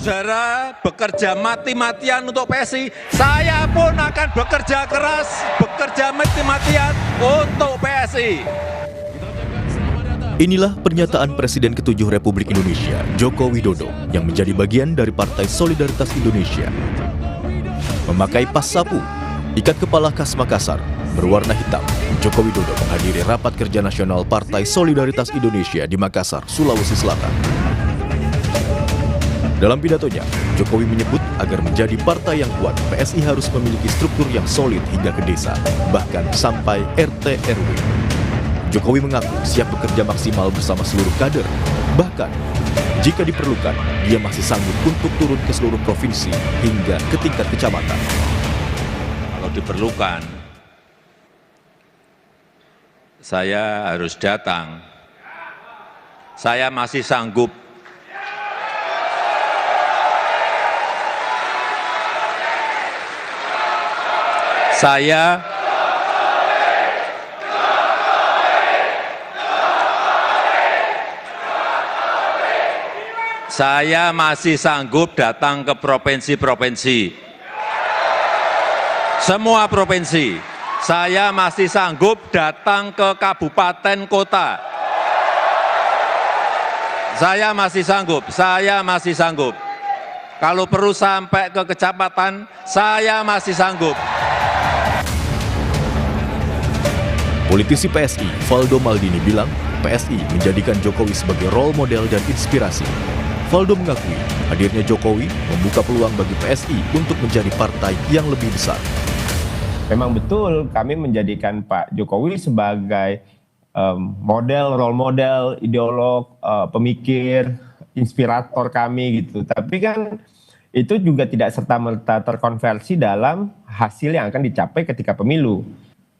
saudara-saudara bekerja mati-matian untuk PSI, saya pun akan bekerja keras, bekerja mati-matian untuk PSI. Inilah pernyataan Presiden ke-7 Republik Indonesia, Joko Widodo, yang menjadi bagian dari Partai Solidaritas Indonesia. Memakai pas sapu, ikat kepala khas Makassar, berwarna hitam, Joko Widodo menghadiri rapat kerja nasional Partai Solidaritas Indonesia di Makassar, Sulawesi Selatan. Dalam pidatonya, Jokowi menyebut agar menjadi partai yang kuat, PSI harus memiliki struktur yang solid hingga ke desa, bahkan sampai RT RW. Jokowi mengaku siap bekerja maksimal bersama seluruh kader. Bahkan, jika diperlukan, dia masih sanggup untuk turun ke seluruh provinsi hingga ke tingkat kecamatan. Kalau diperlukan, saya harus datang. Saya masih sanggup. Saya masih sanggup datang ke provinsi-provinsi. Semua provinsi. Saya masih sanggup datang ke kabupaten kota. Saya masih sanggup. Kalau perlu sampai ke kecamatan, saya masih sanggup. Politisi PSI, Valdo Maldini bilang, PSI menjadikan Jokowi sebagai role model dan inspirasi. Valdo mengakui hadirnya Jokowi membuka peluang bagi PSI untuk menjadi partai yang lebih besar. Memang betul kami menjadikan Pak Jokowi sebagai role model, ideolog, pemikir, inspirator kami gitu. Tapi kan itu juga tidak serta-merta terkonversi dalam hasil yang akan dicapai ketika pemilu.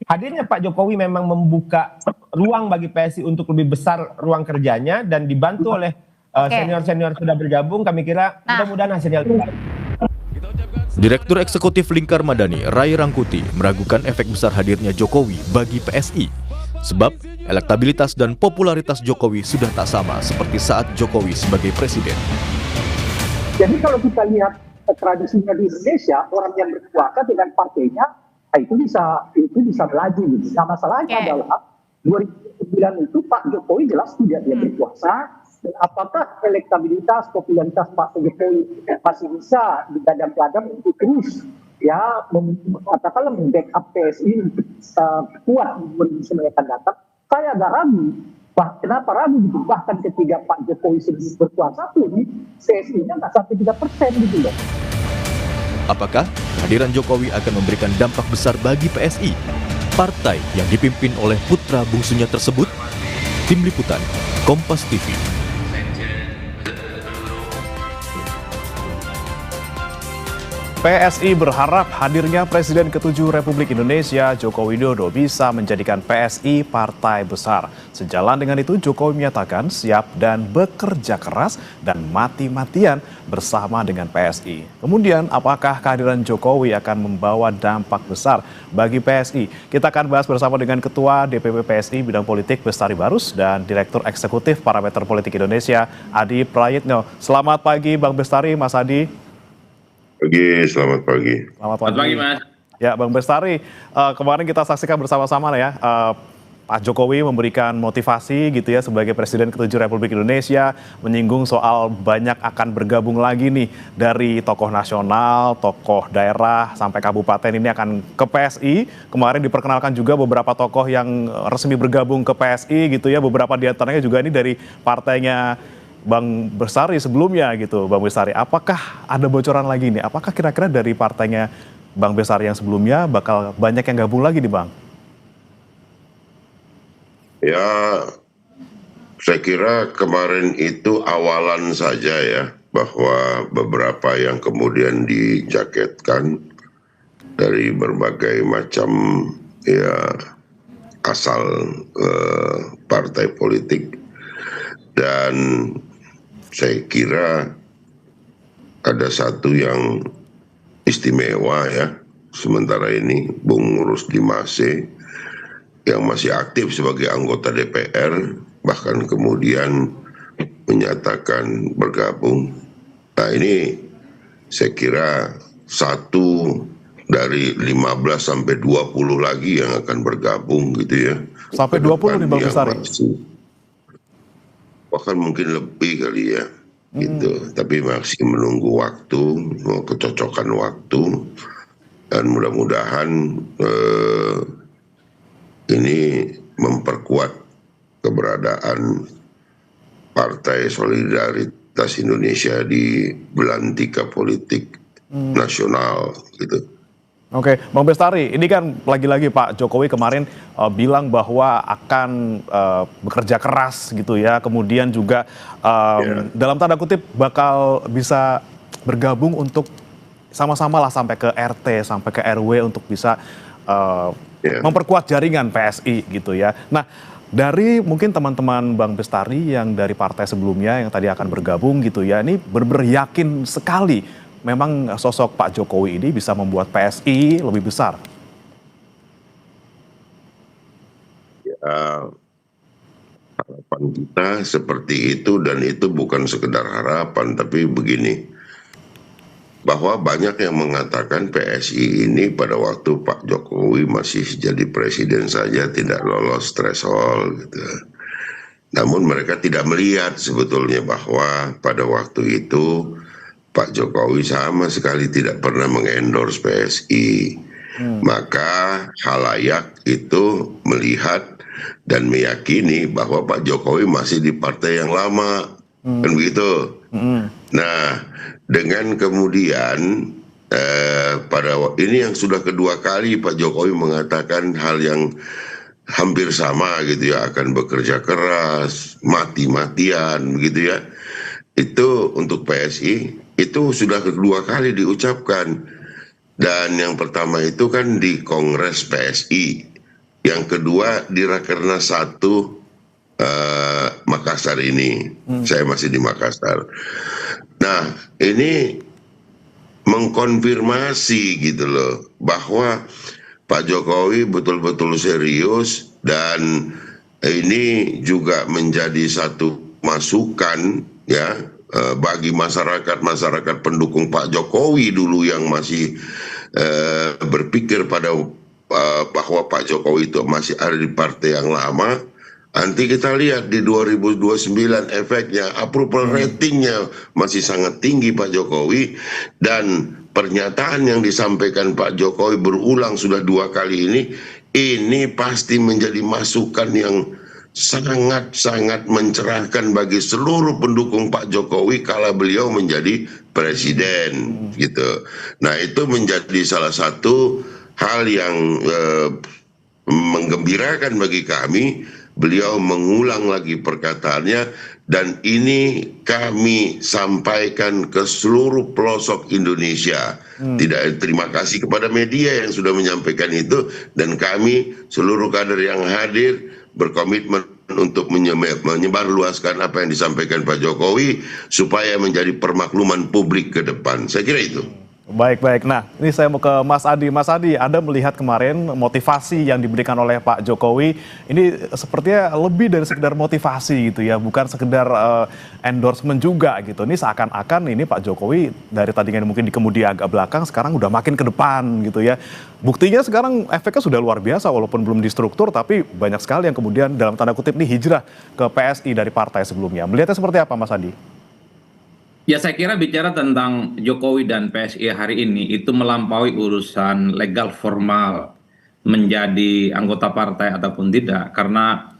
Hadirnya Pak Jokowi memang membuka ruang bagi PSI untuk lebih besar ruang kerjanya dan dibantu oleh senior-senior sudah bergabung, kami kira mudah-mudahan hasilnya lebih baik. Direktur Eksekutif Lingkar Madani, Ray Rangkuti, meragukan efek besar hadirnya Jokowi bagi PSI. Sebab elektabilitas dan popularitas Jokowi sudah tak sama seperti saat Jokowi sebagai presiden. Jadi kalau kita lihat tradisinya di Indonesia, orang yang berkuasa dengan partainya, itu bisa melaju gitu. Nah, masalahnya adalah 2009 itu Pak Jokowi jelas tidak dia berkuasa. Dan apakah elektabilitas, popularitas Pak Jokowi masih bisa digadang-gadang untuk terus katakanlah membackup PSI kuat di 2009 akan datang? Saya agak ragu. Kenapa ragu gitu? Bahkan ketika Pak Jokowi sedang berkuasa pun PSI-nya nggak sampai 3% gitu loh. Apakah kehadiran Jokowi akan memberikan dampak besar bagi PSI? Partai yang dipimpin oleh putra bungsunya tersebut? Tim Liputan, Kompas TV. PSI berharap hadirnya Presiden ke-7 Republik Indonesia Joko Widodo bisa menjadikan PSI partai besar. Sejalan dengan itu, Jokowi menyatakan siap dan bekerja keras dan mati-matian bersama dengan PSI. Kemudian, apakah kehadiran Jokowi akan membawa dampak besar bagi PSI? Kita akan bahas bersama dengan Ketua DPP PSI Bidang Politik Bestari Barus dan Direktur Eksekutif Parameter Politik Indonesia Adi Prayitno. Selamat pagi Bang Bestari, Mas Adi. Selamat pagi. Selamat pagi, Mas. Ya, Bang Bestari, kemarin kita saksikan bersama-sama ya, Pak Jokowi memberikan motivasi gitu ya sebagai Presiden ke-7 Republik Indonesia, menyinggung soal banyak akan bergabung lagi nih dari tokoh nasional, tokoh daerah, sampai kabupaten ini akan ke PSI. Kemarin diperkenalkan juga beberapa tokoh yang resmi bergabung ke PSI gitu ya, beberapa di antaranya juga ini dari partainya Bang Bestari sebelumnya gitu, Bang Bestari. Apakah ada bocoran lagi nih? Apakah kira-kira dari partainya Bang Bestari yang sebelumnya bakal banyak yang gabung lagi nih, Bang? Ya, saya kira kemarin itu awalan saja ya, bahwa beberapa yang kemudian dijaketkan dari berbagai macam asal partai politik. Dan saya kira ada satu yang istimewa ya, sementara ini Bung Rusdi Mase yang masih aktif sebagai anggota DPR, bahkan kemudian menyatakan bergabung. Nah ini saya kira satu dari 15 sampai 20 lagi yang akan bergabung gitu ya. Sampai Ke 20 nih depan Bang yang Bestari. bahkan mungkin lebih kali ya gitu. Tapi masih menunggu waktu, kecocokan waktu, dan mudah-mudahan ini memperkuat keberadaan Partai Solidaritas Indonesia di belantika politik nasional gitu. Oke, Bang Bestari, ini kan lagi-lagi Pak Jokowi kemarin bilang bahwa akan bekerja keras gitu ya, kemudian juga dalam tanda kutip bakal bisa bergabung untuk sama-sama lah sampai ke RT, sampai ke RW untuk bisa memperkuat jaringan PSI gitu ya. Nah, dari mungkin teman-teman Bang Bestari yang dari partai sebelumnya yang tadi akan bergabung gitu ya, ini benar-benar yakin sekali memang sosok Pak Jokowi ini bisa membuat PSI lebih besar. Ya, harapan kita seperti itu, dan itu bukan sekedar harapan, tapi begini, bahwa banyak yang mengatakan PSI ini pada waktu Pak Jokowi masih jadi presiden saja tidak lolos threshold gitu. Namun mereka tidak melihat sebetulnya bahwa pada waktu itu Pak Jokowi sama sekali tidak pernah mengendorse PSI. Maka halayak itu melihat dan meyakini bahwa Pak Jokowi masih di partai yang lama, kan begitu. Nah, dengan kemudian pada ini yang sudah kedua kali Pak Jokowi mengatakan hal yang hampir sama gitu ya, akan bekerja keras, mati-matian gitu ya. Itu untuk PSI itu sudah kedua kali diucapkan. Dan yang pertama itu kan di Kongres PSI, yang kedua di Rakernas 1 Makassar ini. Saya masih di Makassar. Nah, ini mengkonfirmasi gitu loh bahwa Pak Jokowi betul-betul serius, dan ini juga menjadi satu masukan ya bagi masyarakat pendukung Pak Jokowi dulu yang masih berpikir pada bahwa Pak Jokowi itu masih ada di partai yang lama. Nanti kita lihat di 2029 efeknya, approval ratingnya masih sangat tinggi Pak Jokowi, dan pernyataan yang disampaikan Pak Jokowi berulang sudah 2 kali ini pasti menjadi masukan yang sangat-sangat mencerahkan bagi seluruh pendukung Pak Jokowi kala beliau menjadi presiden gitu. Nah, itu menjadi salah satu hal yang menggembirakan bagi kami. Beliau mengulang lagi perkataannya, dan ini kami sampaikan ke seluruh pelosok Indonesia. Terima kasih kepada media yang sudah menyampaikan itu, dan kami seluruh kader yang hadir berkomitmen untuk menyebarluaskan apa yang disampaikan Pak Jokowi supaya menjadi permakluman publik ke depan. Saya kira itu. Baik. Nah, ini saya mau ke Mas Adi. Mas Adi, Anda melihat kemarin motivasi yang diberikan oleh Pak Jokowi ini sepertinya lebih dari sekedar motivasi gitu ya, bukan sekedar endorsement juga gitu. Ini seakan-akan ini Pak Jokowi dari tadinya mungkin di kemudi agak belakang, sekarang udah makin ke depan gitu ya. Buktinya sekarang efeknya sudah luar biasa, walaupun belum distruktur, tapi banyak sekali yang kemudian dalam tanda kutip nih hijrah ke PSI dari partai sebelumnya. Melihatnya seperti apa, Mas Adi? Ya, saya kira bicara tentang Jokowi dan PSI hari ini itu melampaui urusan legal formal menjadi anggota partai ataupun tidak, karena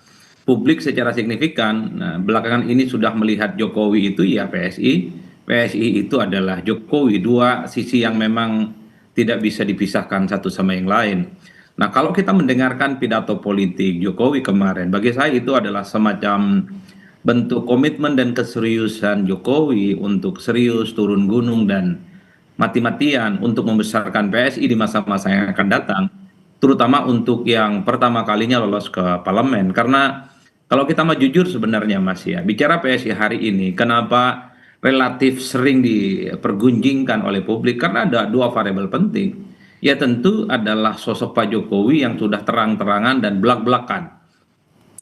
publik secara signifikan belakangan ini sudah melihat Jokowi itu ya PSI, PSI itu adalah Jokowi, dua sisi yang memang tidak bisa dipisahkan satu sama yang lain. Nah, kalau kita mendengarkan pidato politik Jokowi kemarin, bagi saya itu adalah semacam bentuk komitmen dan keseriusan Jokowi untuk serius turun gunung dan mati-matian untuk membesarkan PSI di masa-masa yang akan datang, terutama untuk yang pertama kalinya lolos ke parlemen. Karena kalau kita mau jujur sebenarnya Mas ya, bicara PSI hari ini, kenapa relatif sering dipergunjingkan oleh publik? Karena ada 2 variabel penting. Ya tentu adalah sosok Pak Jokowi yang sudah terang-terangan dan belak-belakan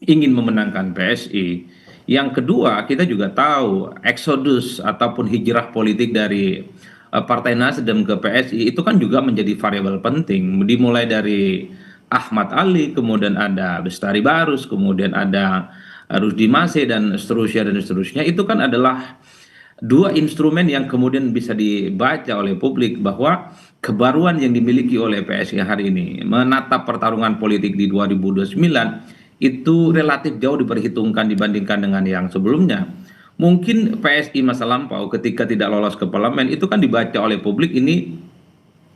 ingin memenangkan PSI. Yang kedua, kita juga tahu eksodus ataupun hijrah politik dari Partai Nasdem ke PSI itu kan juga menjadi variabel penting. Dimulai dari Ahmad Ali, kemudian ada Bestari Barus, kemudian ada Rusdi Masih dan seterusnya dan seterusnya. Itu kan adalah dua instrumen yang kemudian bisa dibaca oleh publik bahwa kebaruan yang dimiliki oleh PSI hari ini menatap pertarungan politik di 2029 itu relatif jauh diperhitungkan dibandingkan dengan yang sebelumnya. Mungkin PSI masa lampau ketika tidak lolos ke parlemen itu kan dibaca oleh publik ini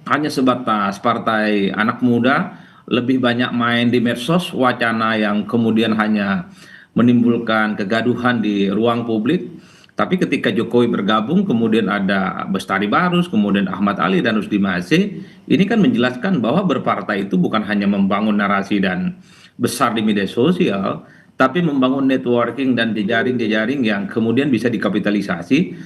hanya sebatas partai anak muda, lebih banyak main di medsos, wacana yang kemudian hanya menimbulkan kegaduhan di ruang publik. Tapi ketika Jokowi bergabung, kemudian ada Bestari Barus, kemudian Ahmad Ali dan Rusdi Masih, ini kan menjelaskan bahwa berpartai itu bukan hanya membangun narasi dan besar di media sosial, tapi membangun networking dan jejaring-jejaring yang kemudian bisa dikapitalisasi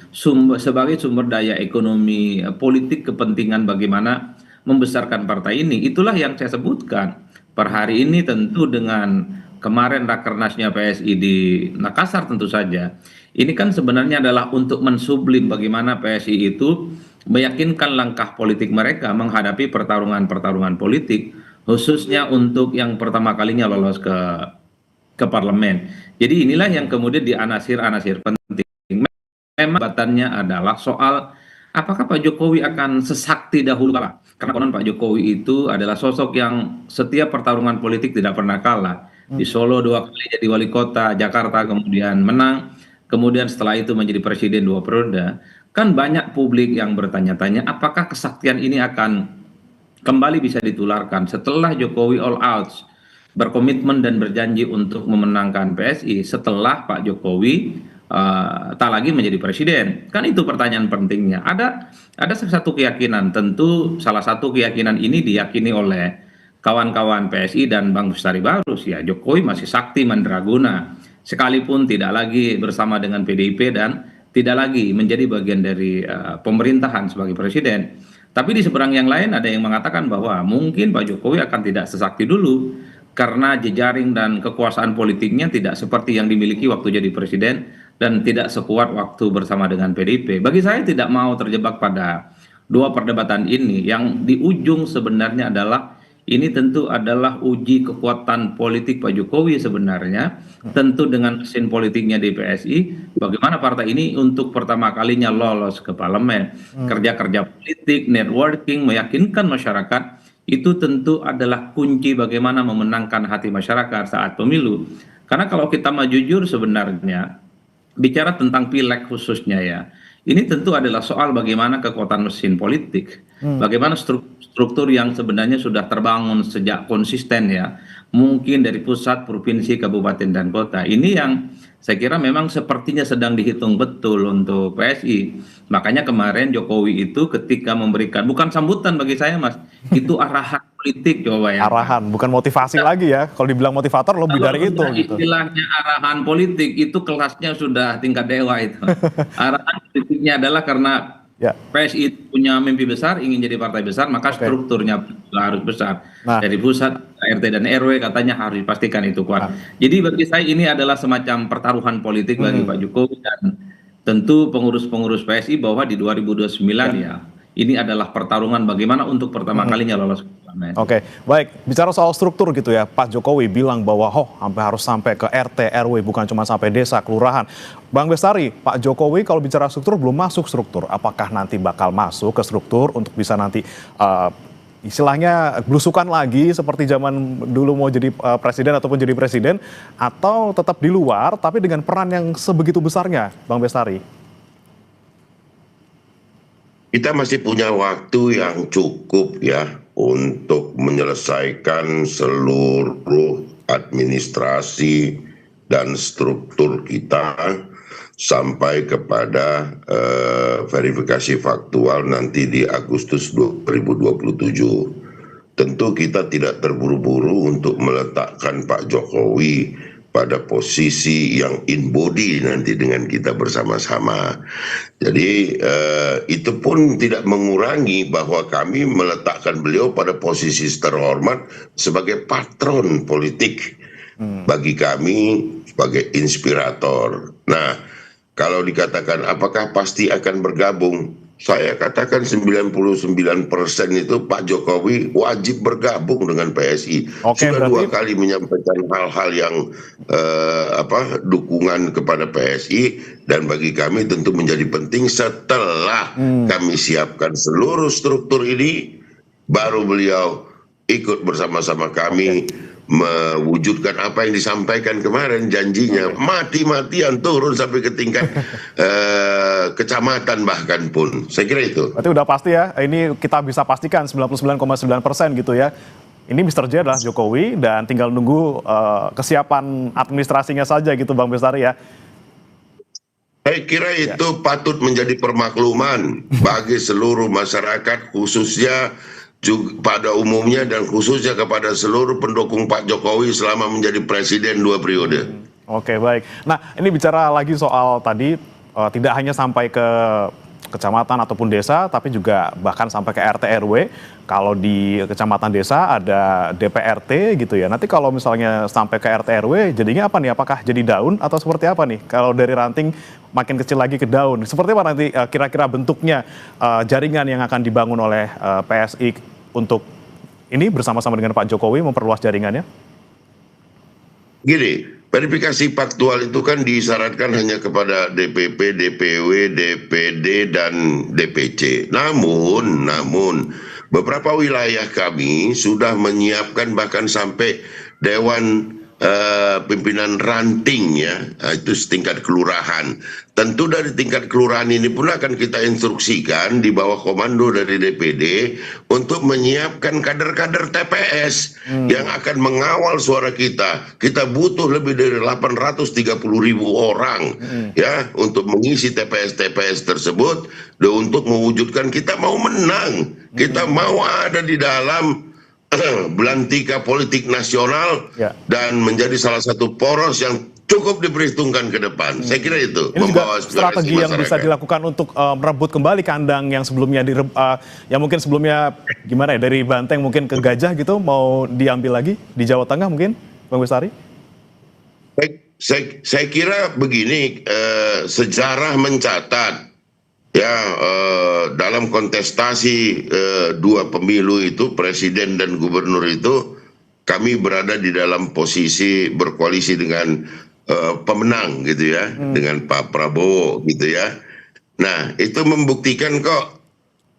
sebagai sumber daya ekonomi politik kepentingan bagaimana membesarkan partai ini. Itulah yang saya sebutkan. Per hari ini tentu dengan kemarin rakernasnya PSI di Makassar tentu saja, ini kan sebenarnya adalah untuk mensublim bagaimana PSI itu meyakinkan langkah politik mereka menghadapi pertarungan-pertarungan politik, khususnya untuk yang pertama kalinya lolos ke parlemen. Jadi inilah yang kemudian dianasir-anasir penting. Memang batannya adalah soal apakah Pak Jokowi akan sesakti dahulu kala. Karena konon Pak Jokowi itu adalah sosok yang setiap pertarungan politik tidak pernah kalah. Di Solo 2 kali jadi wali kota, Jakarta kemudian menang, kemudian setelah itu menjadi presiden 2 periode. Kan banyak publik yang bertanya-tanya apakah kesaktian ini akan kembali bisa ditularkan setelah Jokowi all out berkomitmen dan berjanji untuk memenangkan PSI setelah Pak Jokowi tak lagi menjadi presiden. Kan itu pertanyaan pentingnya. Ada satu keyakinan, tentu salah satu keyakinan ini diyakini oleh kawan-kawan PSI dan Bang Bestari Barus, ya Jokowi masih sakti mandraguna sekalipun tidak lagi bersama dengan PDIP dan tidak lagi menjadi bagian dari pemerintahan sebagai presiden. Tapi di seberang yang lain ada yang mengatakan bahwa mungkin Pak Jokowi akan tidak sesakti dulu karena jejaring dan kekuasaan politiknya tidak seperti yang dimiliki waktu jadi presiden dan tidak sekuat waktu bersama dengan PDIP. Bagi saya tidak mau terjebak pada dua perdebatan ini. Yang di ujung sebenarnya adalah ini tentu adalah uji kekuatan politik Pak Jokowi sebenarnya, tentu dengan mesin politiknya di PSI, bagaimana partai ini untuk pertama kalinya lolos ke parlemen. Kerja-kerja politik, networking, meyakinkan masyarakat, itu tentu adalah kunci bagaimana memenangkan hati masyarakat saat pemilu. Karena kalau kita mau jujur sebenarnya, bicara tentang pileg khususnya ya, ini tentu adalah soal bagaimana kekuatan mesin politik, bagaimana struktur yang sebenarnya sudah terbangun sejak konsisten ya, mungkin dari pusat, provinsi, kabupaten, dan kota. Ini yang saya kira memang sepertinya sedang dihitung betul untuk PSI. Makanya kemarin Jokowi itu ketika memberikan, bukan sambutan bagi saya Mas, itu arahan politik coba ya. Arahan, bukan motivasi lagi ya. Kalau dibilang motivator lebih dari itu. Istilahnya arahan politik itu kelasnya sudah tingkat dewa itu. Arahan politiknya adalah karena PSI punya mimpi besar, ingin jadi partai besar, maka strukturnya harus besar. Dari pusat, RT dan RW katanya harus dipastikan itu kuat. Jadi bagi saya ini adalah semacam pertaruhan politik bagi Pak Jokowi dan tentu pengurus-pengurus PSI bahwa di 2029 ya, ini adalah pertarungan bagaimana untuk pertama kalinya lolos ke parlemen. Oke, baik. Bicara soal struktur gitu ya, Pak Jokowi bilang bahwa harus sampai ke RT, RW, bukan cuma sampai desa, kelurahan. Bang Bestari, Pak Jokowi kalau bicara struktur belum masuk struktur. Apakah nanti bakal masuk ke struktur untuk bisa nanti istilahnya belusukan lagi seperti zaman dulu mau jadi presiden ataupun jadi presiden, atau tetap di luar tapi dengan peran yang sebegitu besarnya, Bang Bestari? Kita masih punya waktu yang cukup ya untuk menyelesaikan seluruh administrasi dan struktur kita sampai kepada verifikasi faktual nanti di Agustus 2027. Tentu kita tidak terburu-buru untuk meletakkan Pak Jokowi pada posisi yang in body nanti dengan kita bersama-sama. Jadi itu pun tidak mengurangi bahwa kami meletakkan beliau pada posisi terhormat sebagai patron politik. Bagi kami sebagai inspirator. Nah, kalau dikatakan apakah pasti akan bergabung, saya katakan 99% itu Pak Jokowi wajib bergabung dengan PSI. Oke, Sudah berarti 2 kali menyampaikan hal-hal yang dukungan kepada PSI, dan bagi kami tentu menjadi penting setelah kami siapkan seluruh struktur ini, baru beliau ikut bersama-sama kami mewujudkan apa yang disampaikan kemarin, janjinya mati-matian turun sampai ke tingkat kecamatan bahkan pun. Saya kira itu. Berarti udah pasti ya, ini kita bisa pastikan 99,9% gitu ya. Ini Mr. J adalah Jokowi dan tinggal nunggu kesiapan administrasinya saja gitu Bang Bestari ya. Saya kira itu patut menjadi permakluman bagi seluruh masyarakat, khususnya pada umumnya dan khususnya kepada seluruh pendukung Pak Jokowi selama menjadi presiden 2 periode. Oke, baik. Nah, ini bicara lagi soal tadi tidak hanya sampai ke kecamatan ataupun desa, tapi juga bahkan sampai ke RT RW. Kalau di kecamatan desa ada DPRT gitu ya. Nanti kalau misalnya sampai ke RT RW, jadinya apa nih? Apakah jadi daun atau seperti apa nih? Kalau dari ranting makin kecil lagi ke daun. Seperti apa nanti kira-kira bentuknya jaringan yang akan dibangun oleh PSI untuk ini bersama-sama dengan Pak Jokowi memperluas jaringannya? Gini, verifikasi faktual itu kan disyaratkan hanya kepada DPP, DPW, DPD, dan DPC. Namun beberapa wilayah kami sudah menyiapkan bahkan sampai Dewan Pimpinan Ranting ya, itu setingkat kelurahan. Tentu dari tingkat kelurahan ini pun akan kita instruksikan di bawah komando dari DPD untuk menyiapkan kader-kader TPS yang akan mengawal suara kita. Kita butuh lebih dari 830.000 orang ya untuk mengisi TPS-TPS tersebut, dan untuk mewujudkan kita mau menang, kita mau ada di dalam belantika politik nasional dan menjadi salah satu poros yang cukup diperhitungkan ke depan. Saya kira itu ini membawa juga strategi yang bisa dilakukan untuk merebut kembali kandang yang sebelumnya yang mungkin sebelumnya gimana ya, dari Banteng mungkin ke Gajah gitu, mau diambil lagi di Jawa Tengah mungkin, Bang Bestari? Saya kira begini, sejarah mencatat ya, dalam kontestasi 2 pemilu itu, presiden dan gubernur itu, kami berada di dalam posisi berkoalisi dengan pemenang gitu ya, dengan Pak Prabowo gitu ya. Nah, itu membuktikan kok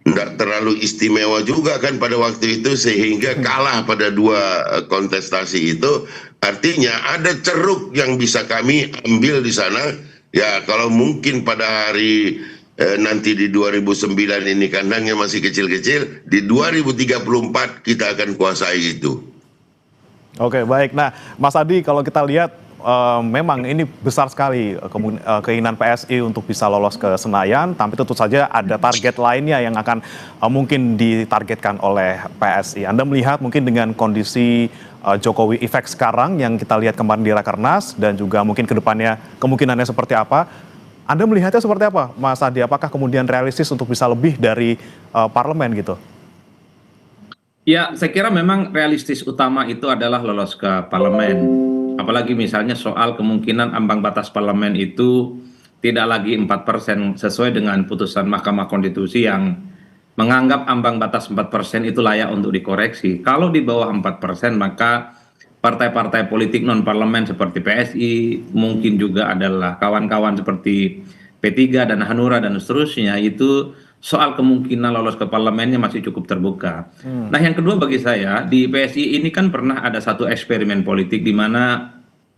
nggak terlalu istimewa juga kan pada waktu itu, sehingga kalah pada 2 kontestasi itu. Artinya ada ceruk yang bisa kami ambil di sana ya. Kalau mungkin pada hari nanti di 2009 ini kandangnya masih kecil-kecil, di 2034 kita akan kuasai itu. Oke, baik. Nah, Mas Adi, kalau kita lihat memang ini besar sekali keinginan PSI untuk bisa lolos ke Senayan, tapi tentu saja ada target lainnya yang akan mungkin ditargetkan oleh PSI. Anda melihat mungkin dengan kondisi Jokowi efek sekarang yang kita lihat kemarin di Rakernas dan juga mungkin ke depannya kemungkinannya seperti apa? Anda melihatnya seperti apa, Mas Adi? Apakah kemudian realistis untuk bisa lebih dari parlemen gitu? Ya, saya kira memang realistis utama itu adalah lolos ke parlemen. Apalagi misalnya soal kemungkinan ambang batas parlemen itu tidak lagi 4% sesuai dengan putusan Mahkamah Konstitusi yang menganggap ambang batas 4% itu layak untuk dikoreksi. Kalau di bawah 4%, maka partai-partai politik non-parlemen seperti PSI, mungkin juga adalah kawan-kawan seperti P3 dan Hanura dan seterusnya, itu soal kemungkinan lolos ke parlemennya masih cukup terbuka. Nah, yang kedua bagi saya, di PSI ini kan pernah ada satu eksperimen politik di mana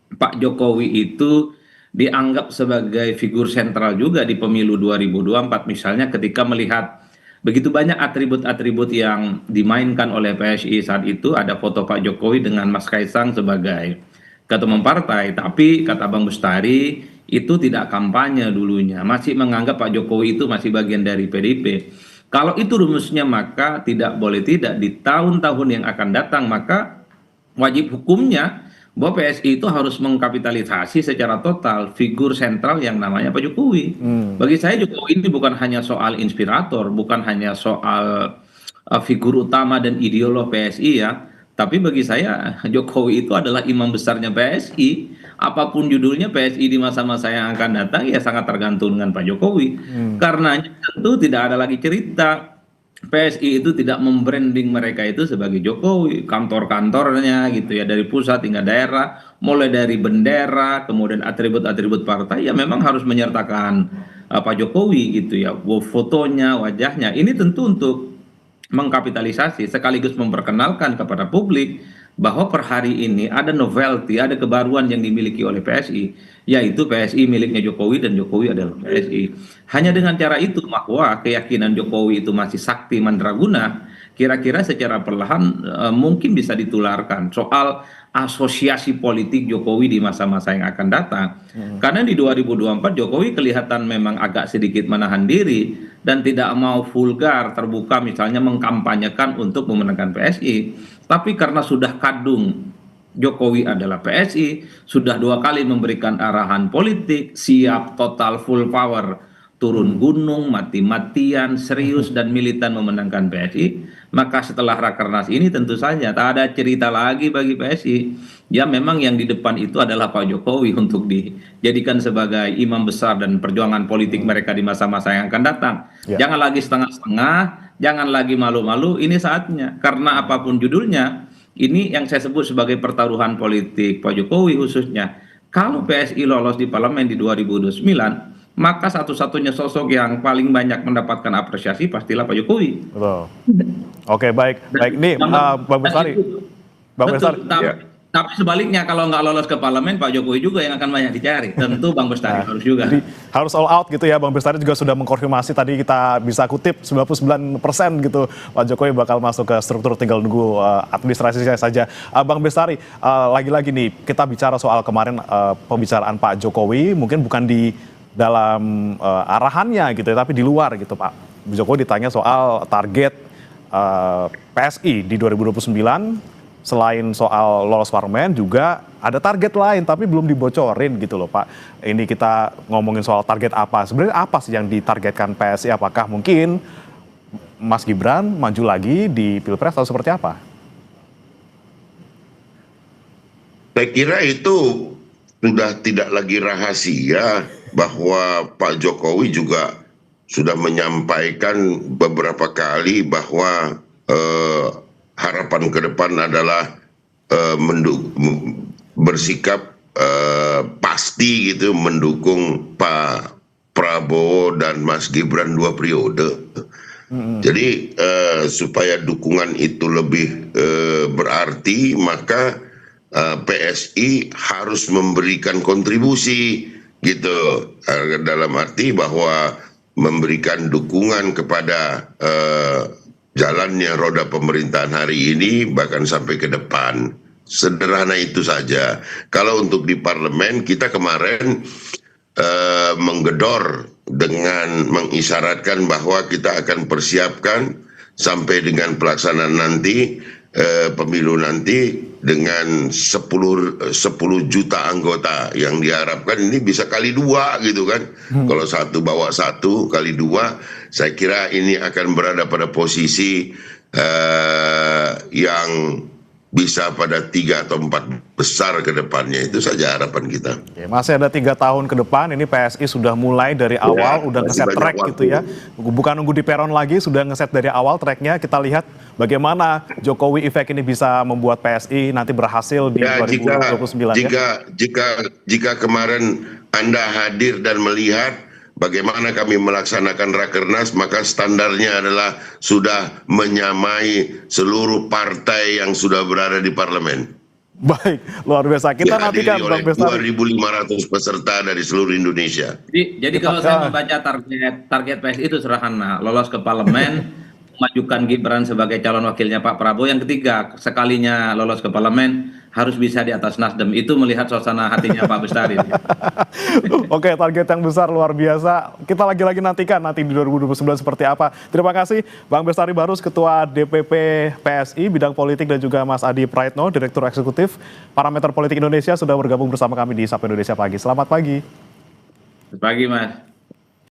Pak Jokowi itu dianggap sebagai figur sentral juga di pemilu 2024, misalnya ketika melihat begitu banyak atribut-atribut yang dimainkan oleh PSI saat itu. Ada foto Pak Jokowi dengan Mas Kaisang sebagai ketua umum partai, tapi kata Bang Bestari itu tidak kampanye dulunya, masih menganggap Pak Jokowi itu masih bagian dari PDIP. Kalau itu rumusnya, maka tidak boleh tidak di tahun-tahun yang akan datang, maka wajib hukumnya bahwa PSI itu harus mengkapitalisasi secara total figur sentral yang namanya Pak Jokowi. Bagi saya Jokowi ini bukan hanya soal inspirator, bukan hanya soal figur utama dan ideolog PSI ya, tapi bagi saya Jokowi itu adalah imam besarnya PSI. apapun judulnya PSI di masa-masa yang akan datang ya sangat tergantung dengan Pak Jokowi. Karenanya tentu tidak ada lagi cerita PSI itu tidak membranding mereka itu sebagai Jokowi, kantor-kantornya gitu ya, dari pusat hingga daerah, mulai dari bendera, kemudian atribut-atribut partai ya memang harus menyertakan Pak Jokowi gitu ya, fotonya, wajahnya. Ini tentu untuk mengkapitalisasi sekaligus memperkenalkan kepada publik bahwa per hari ini ada novelty, ada kebaruan yang dimiliki oleh PSI, yaitu PSI miliknya Jokowi dan Jokowi adalah PSI. Hanya dengan cara itu bahwa keyakinan Jokowi itu masih sakti mandraguna, kira-kira secara perlahan mungkin bisa ditularkan soal asosiasi politik Jokowi di masa-masa yang akan datang. Karena di 2024 Jokowi kelihatan memang agak sedikit menahan diri dan tidak mau vulgar terbuka misalnya mengkampanyekan untuk memenangkan PSI. Tapi karena sudah kadung Jokowi adalah PSI, sudah 2 kali memberikan arahan politik, siap total full power, turun gunung, mati-matian, serius dan militan memenangkan PSI, maka setelah Rakernas ini tentu saja tak ada cerita lagi bagi PSI. Ya memang yang di depan itu adalah Pak Jokowi untuk dijadikan sebagai imam besar dan perjuangan politik mereka di masa-masa yang akan datang. Jangan lagi setengah-setengah, jangan lagi malu-malu, ini saatnya. Karena apapun judulnya, ini yang saya sebut sebagai pertaruhan politik Pak Jokowi khususnya. Kalau PSI lolos di parlemen di 2029, maka satu-satunya sosok yang paling banyak mendapatkan apresiasi pastilah Pak Jokowi. Betul. Oke, baik. Nih, Bang Bestari. Bang Bestari. Tapi sebaliknya kalau nggak lolos ke parlemen, Pak Jokowi juga yang akan banyak dicari. Tentu Bang Bestari harus juga. Jadi, harus all out gitu ya. Bang Bestari juga sudah mengkonfirmasi tadi, kita bisa kutip 99% gitu. Pak Jokowi bakal masuk ke struktur, tinggal nunggu administrasinya saja. Bang Bestari, lagi-lagi nih kita bicara soal kemarin pembicaraan Pak Jokowi, mungkin bukan di dalam arahannya gitu ya, tapi di luar gitu Pak. Jokowi ditanya soal target PSI di 2029, selain soal lolos parlemen juga ada target lain tapi belum dibocorin gitu loh Pak. Ini kita ngomongin soal target apa, sebenarnya apa sih yang ditargetkan PSI? Apakah mungkin Mas Gibran maju lagi di Pilpres atau seperti apa? Saya kira itu sudah tidak lagi rahasia bahwa Pak Jokowi juga sudah menyampaikan beberapa kali bahwa harapan ke depan adalah bersikap pasti gitu mendukung Pak Prabowo dan Mas Gibran 2 periode. Jadi supaya dukungan itu lebih berarti, maka PSI harus memberikan kontribusi gitu, dalam arti bahwa memberikan dukungan kepada jalannya roda pemerintahan hari ini bahkan sampai ke depan. Sederhana itu saja. Kalau untuk di parlemen, kita kemarin menggedor dengan mengisyaratkan bahwa kita akan persiapkan sampai dengan pelaksanaan nanti, pemilu nanti, dengan 10 juta anggota yang diharapkan ini bisa kali 2 gitu kan. Kalau 1 bawa 1 kali 2, saya kira ini akan berada pada posisi yang bisa pada 3 atau 4 besar ke depannya. Itu saja harapan kita. Oke, masih ada 3 tahun ke depan, ini PSI sudah mulai dari awal, udah ngeset track gitu ya. Bukan nunggu di peron lagi, sudah ngeset dari awal tracknya. Kita lihat bagaimana Jokowi Effect ini bisa membuat PSI nanti berhasil di 2029 jika kemarin Anda hadir dan melihat bagaimana kami melaksanakan Rakernas, maka standarnya adalah sudah menyamai seluruh partai yang sudah berada di parlemen. Baik, luar biasa. Kita nantikan Bang Bestari. 2.500 peserta dari seluruh Indonesia. Jadi kalau saya membaca target PSI itu sederhana, lolos ke parlemen, majukan Gibran sebagai calon wakilnya Pak Prabowo. Yang ketiga, sekalinya lolos ke parlemen harus bisa di atas Nasdem. Itu melihat suasana hatinya Pak Bestari. Oke, target yang besar luar biasa. Kita lagi-lagi nantikan nanti di 2029 seperti apa. Terima kasih Bang Bestari Barus, Ketua DPP PSI bidang politik, dan juga Mas Adi Praetno, Direktur Eksekutif Parameter Politik Indonesia, sudah bergabung bersama kami di Sapa Indonesia Pagi. Selamat pagi. Selamat pagi Mas.